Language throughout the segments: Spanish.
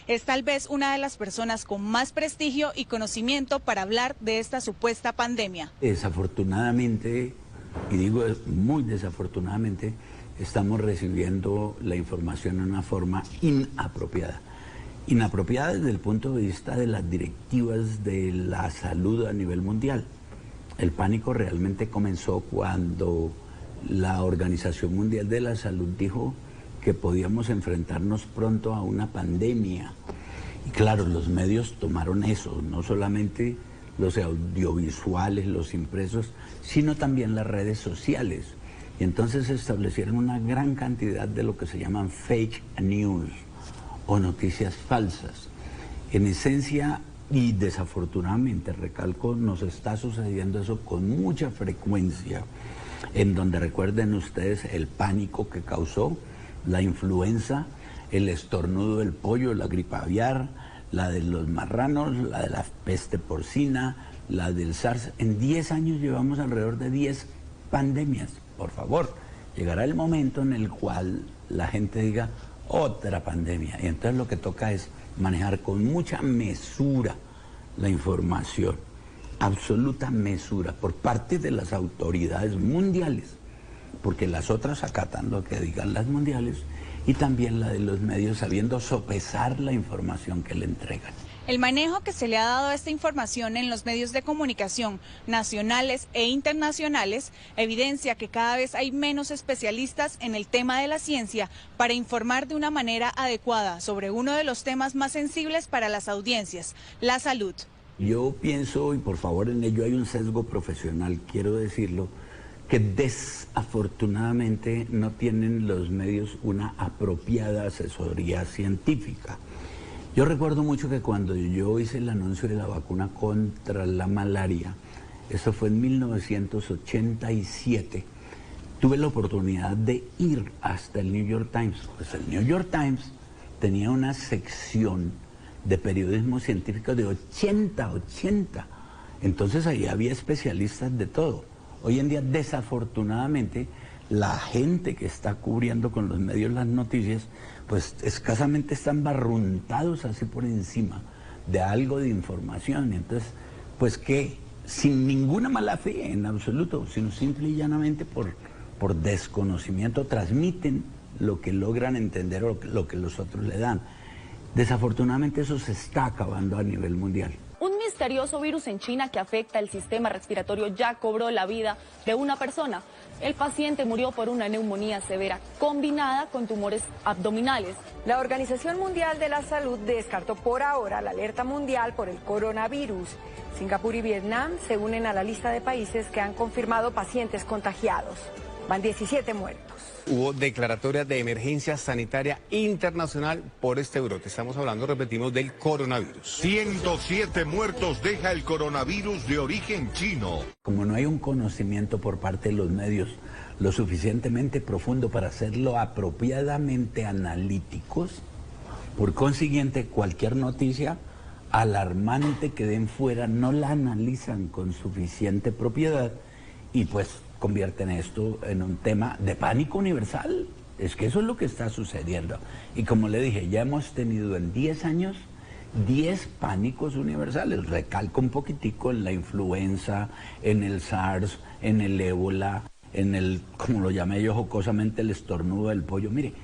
es tal vez una de las personas con más prestigio y conocimiento para hablar de esta supuesta pandemia. Desafortunadamente, y digo muy desafortunadamente, estamos recibiendo la información de una forma inapropiada. Inapropiada desde el punto de vista de las directivas de la salud a nivel mundial. El pánico realmente comenzó cuando la Organización Mundial de la Salud dijo que podíamos enfrentarnos pronto a una pandemia. Y claro, los medios tomaron eso, no solamente los audiovisuales, los impresos, sino también las redes sociales. Y entonces se establecieron una gran cantidad de lo que se llaman fake news o noticias falsas. En esencia, y desafortunadamente, recalco, nos está sucediendo eso con mucha frecuencia, en donde recuerden ustedes el pánico que causó la influenza, el estornudo del pollo, la gripe aviar, la de los marranos, la de la peste porcina, la del SARS. En 10 años llevamos alrededor de 10 pandemias. Por favor, llegará el momento en el cual la gente diga otra pandemia. Y entonces lo que toca es manejar con mucha mesura la información, absoluta mesura por parte de las autoridades mundiales, porque las otras acatan lo que digan las mundiales, y también la de los medios sabiendo sopesar la información que le entregan. El manejo que se le ha dado a esta información en los medios de comunicación nacionales e internacionales evidencia que cada vez hay menos especialistas en el tema de la ciencia para informar de una manera adecuada sobre uno de los temas más sensibles para las audiencias, la salud. Yo pienso, y por favor en ello hay un sesgo profesional, quiero decirlo, que desafortunadamente no tienen los medios una apropiada asesoría científica. Yo recuerdo mucho que cuando yo hice el anuncio de la vacuna contra la malaria, eso fue en 1987, tuve la oportunidad de ir hasta el New York Times. Pues el New York Times tenía una sección de periodismo científico de 80. Entonces ahí había especialistas de todo. Hoy en día, desafortunadamente, la gente que está cubriendo con los medios las noticias, pues escasamente están barruntados así por encima de algo de información. Y entonces, pues que sin ninguna mala fe en absoluto, sino simple y llanamente por desconocimiento, transmiten lo que logran entender o lo que los otros le dan. Desafortunadamente eso se está acabando a nivel mundial. Un misterioso virus en China que afecta el sistema respiratorio ya cobró la vida de una persona. El paciente murió por una neumonía severa combinada con tumores abdominales. La Organización Mundial de la Salud descartó por ahora la alerta mundial por el coronavirus. Singapur y Vietnam se unen a la lista de países que han confirmado pacientes contagiados. Van 17 muertos. Hubo declaratoria de emergencia sanitaria internacional por este brote. Estamos hablando, repetimos, del coronavirus. 107 muertos deja el coronavirus de origen chino. Como no hay un conocimiento por parte de los medios lo suficientemente profundo para hacerlo apropiadamente analíticos, por consiguiente, cualquier noticia alarmante que den fuera no la analizan con suficiente propiedad y pues convierten esto en un tema de pánico universal. Es que eso es lo que está sucediendo. Y como le dije, ya hemos tenido en 10 años 10 pánicos universales. Recalco un poquitico en la influenza, en el SARS, en el ébola, en el, como lo llamé yo jocosamente, el estornudo del pollo. Mire,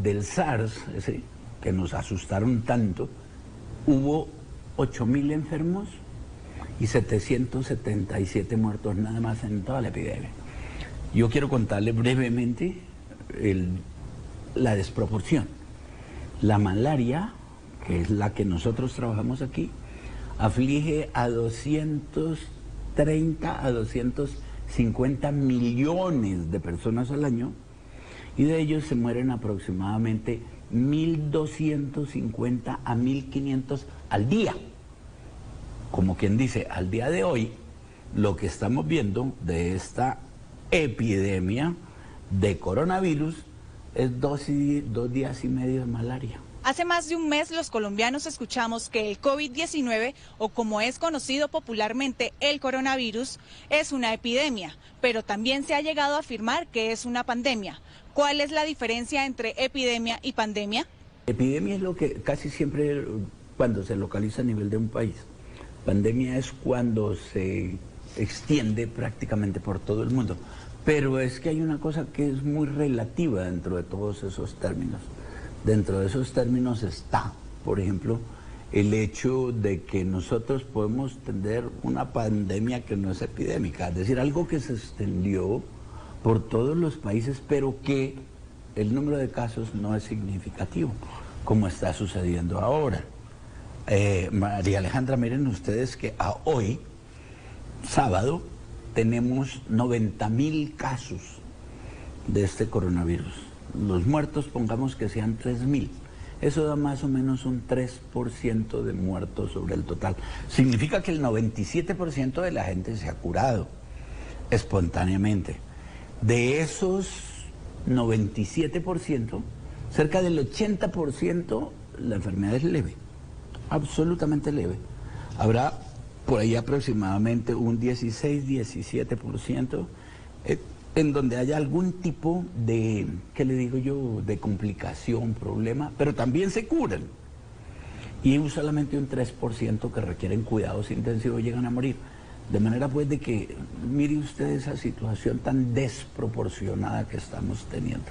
del SARS, ese que nos asustaron tanto, hubo 8.000 enfermos y 777 muertos nada más en toda la epidemia. Yo quiero contarle brevemente la desproporción. La malaria, que es la que nosotros trabajamos aquí, aflige a 230 a 250 millones de personas al año y de ellos se mueren aproximadamente 1.250 a 1.500 al día. Como quien dice, al día de hoy, lo que estamos viendo de esta epidemia de coronavirus es 2 días y medio de malaria. Hace más de un mes los colombianos escuchamos que el COVID-19, o como es conocido popularmente el coronavirus, es una epidemia, pero también se ha llegado a afirmar que es una pandemia. ¿Cuál es la diferencia entre epidemia y pandemia? Epidemia es lo que casi siempre cuando se localiza a nivel de un país. Pandemia es cuando se extiende prácticamente por todo el mundo. Pero es que hay una cosa que es muy relativa dentro de todos esos términos. Dentro de esos términos está, por ejemplo, el hecho de que nosotros podemos tener una pandemia que no es epidémica, es decir, algo que se extendió por todos los países, pero que el número de casos no es significativo, como está sucediendo ahora. María Alejandra, miren ustedes que a hoy, sábado, tenemos 90.000 casos de este coronavirus. Los muertos, pongamos que sean 3.000. Eso da más o menos un 3% de muertos sobre el total. Significa que el 97% de la gente se ha curado espontáneamente. De esos 97%, cerca del 80% la enfermedad es leve, absolutamente leve. Habrá por ahí aproximadamente un 16-17% en donde haya algún tipo de, ¿qué le digo yo?, de complicación, problema, pero también se curan. Y solamente un 3% que requieren cuidados intensivos llegan a morir. De manera pues de que, mire usted esa situación tan desproporcionada que estamos teniendo.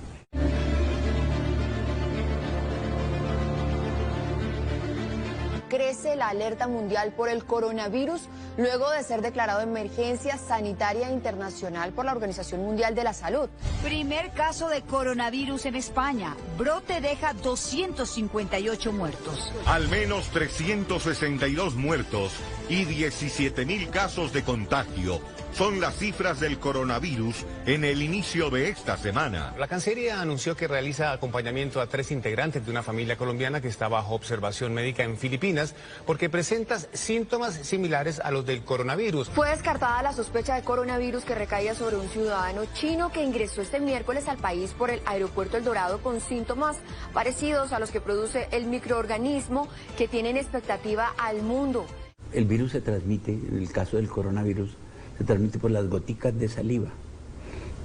Crece la alerta mundial por el coronavirus luego de ser declarado emergencia sanitaria internacional por la Organización Mundial de la Salud. Primer caso de coronavirus en España. Brote deja 258 muertos. Al menos 362 muertos y 17.000 casos de contagio. Son las cifras del coronavirus en el inicio de esta semana. La Cancillería anunció que realiza acompañamiento a 3 integrantes de una familia colombiana que está bajo observación médica en Filipinas porque presenta síntomas similares a los del coronavirus. Fue descartada la sospecha de coronavirus que recaía sobre un ciudadano chino que ingresó este miércoles al país por el aeropuerto El Dorado con síntomas parecidos a los que produce el microorganismo que tiene en expectativa al mundo. El virus se transmite, en el caso del coronavirus, se transmite por las goticas de saliva.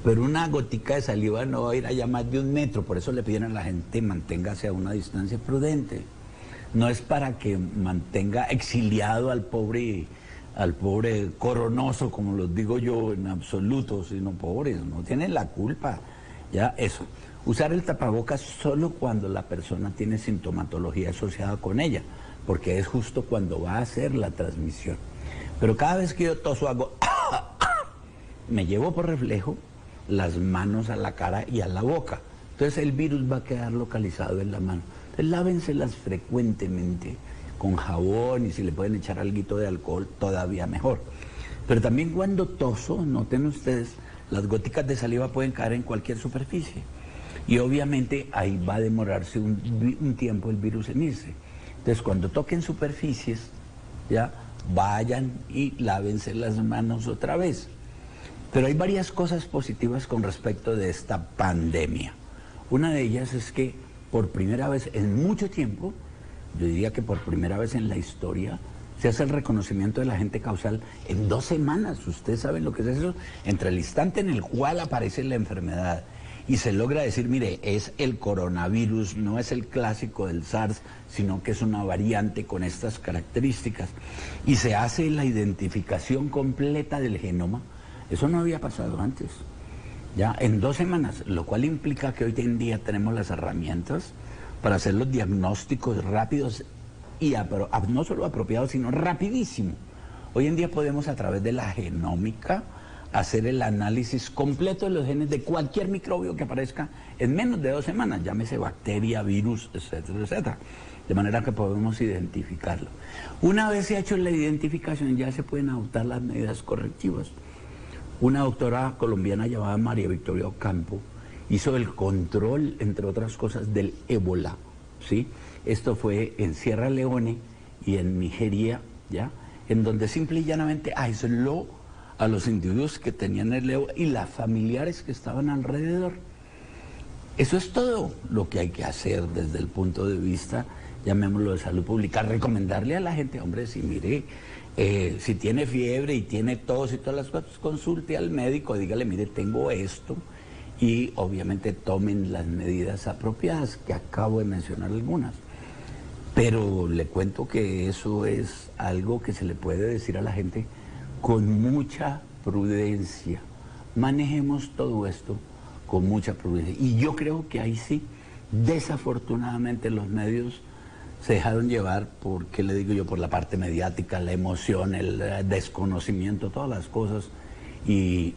Pero una gotica de saliva no va a ir allá más de 1 metro, por eso le piden a la gente manténgase a una distancia prudente. No es para que mantenga exiliado al pobre coronoso, como los digo yo, en absoluto, sino pobres, no tienen la culpa. Ya, eso. Usar el tapabocas solo cuando la persona tiene sintomatología asociada con ella, porque es justo cuando va a hacer la transmisión. Pero cada vez que yo toso hago me llevo por reflejo las manos a la cara y a la boca. Entonces el virus va a quedar localizado en la mano. Entonces lávenselas frecuentemente con jabón y si le pueden echar alguito de alcohol, todavía mejor. Pero también cuando toso, noten ustedes, las goticas de saliva pueden caer en cualquier superficie. Y obviamente ahí va a demorarse un tiempo el virus en irse. Entonces cuando toquen superficies, ya vayan y lávense las manos otra vez. Pero hay varias cosas positivas con respecto de esta pandemia. Una de ellas es que por primera vez en mucho tiempo, yo diría que por primera vez en la historia, se hace el reconocimiento del agente causal en 2 semanas. Ustedes saben lo que es eso, entre el instante en el cual aparece la enfermedad y se logra decir, mire, es el coronavirus, no es el clásico del SARS, sino que es una variante con estas características. Y se hace la identificación completa del genoma. Eso no había pasado antes, ya en 2 semanas, lo cual implica que hoy en día tenemos las herramientas para hacer los diagnósticos rápidos y no solo apropiados, sino rapidísimo. Hoy en día podemos a través de la genómica hacer el análisis completo de los genes de cualquier microbio que aparezca en menos de 2 semanas, llámese bacteria, virus, etcétera, etcétera. De manera que podemos identificarlo. Una vez se ha hecho la identificación, ya se pueden adoptar las medidas correctivas. Una doctora colombiana llamada María Victoria Ocampo hizo el control, entre otras cosas, del ébola, ¿sí? Esto fue en Sierra Leone y en Nigeria, ¿ya? En donde simple y llanamente aisló a los individuos que tenían el ébola y las familiares que estaban alrededor. Eso es todo lo que hay que hacer desde el punto de vista, llamémoslo, de salud pública. Recomendarle a la gente, hombre, si mire, si tiene fiebre y tiene tos y todas las cosas, consulte al médico, dígale, mire, tengo esto y obviamente tomen las medidas apropiadas, que acabo de mencionar algunas. Pero le cuento que eso es algo que se le puede decir a la gente con mucha prudencia. Manejemos todo esto con mucha prudencia. Y yo creo que ahí sí, desafortunadamente los medios se dejaron llevar por, ¿qué le digo yo?, por la parte mediática, la emoción, el desconocimiento, todas las cosas, y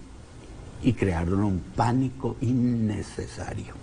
crearon un pánico innecesario.